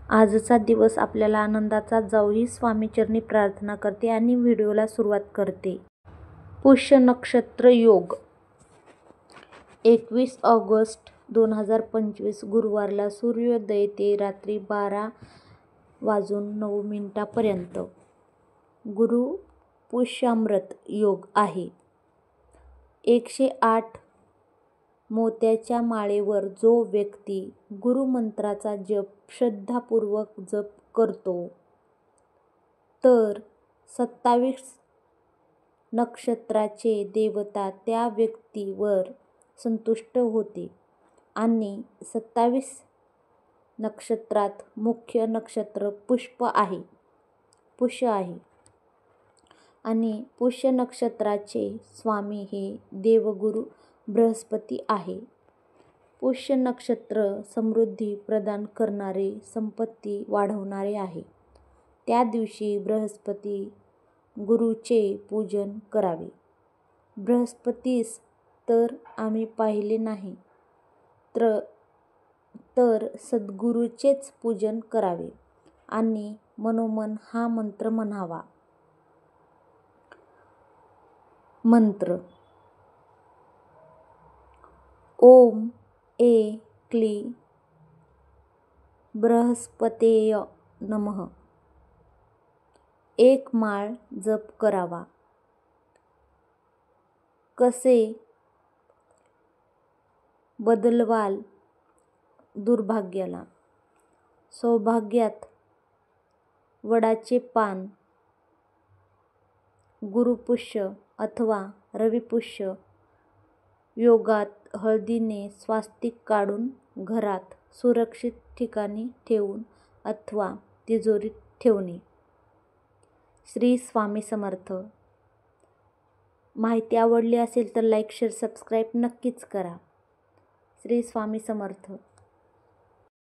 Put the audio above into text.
आजचा दिवस आपल्याला आनंदाचा जावो ही स्वामीचरणी प्रार्थना करते आणि व्हिडिओला सुरुवात करते. पुष्य नक्षत्र योग 21 ऑगस्ट 2025 गुरुवारला सूर्योदय ते रात्री 12:09 पर्यंत गुरु पुष्यामृत योग आहे. 108 मोत्याच्या माळेवर जो व्यक्ती गुरुमंत्राचा जप श्रद्धापूर्वक जप करतो तर 27 नक्षत्राचे देवता त्या व्यक्तीवर संतुष्ट होते आणि 27 नक्षत्रात मुख्य नक्षत्र पुष्य आहे आणि पुष्य नक्षत्राचे स्वामी हे देवगुरु बृहस्पती आहे. पुष्य नक्षत्र समृद्धी प्रदान करणारे, संपत्ती वाढवणारे आहे. त्या दिवशी बृहस्पती गुरुचे पूजन करावे. बृहस्पतीस तर आम्ही पाहिले नाही तर सद्गुरूचेच पूजन करावे आणि मनोमन हा मंत्र म्हणावा. मंत्र: ओम क्ली बृहस्पतेय नमः. 1 माळ जप करावा. कसे बदलवाल दुर्भाग्याला? सौभाग्यात वडाचे पान, गुरुपुष्य अथवा रविपुष्य योगात हळदीने स्वास्तिक काढून घरात सुरक्षित ठिकाणी ठेवून अथवा तिजोरीत ठेवणे. श्री स्वामी समर्थ. माहिती आवडली असेल तर लाईक, शेअर, सबस्क्राईब नक्कीच करा. श्री स्वामी समर्थ.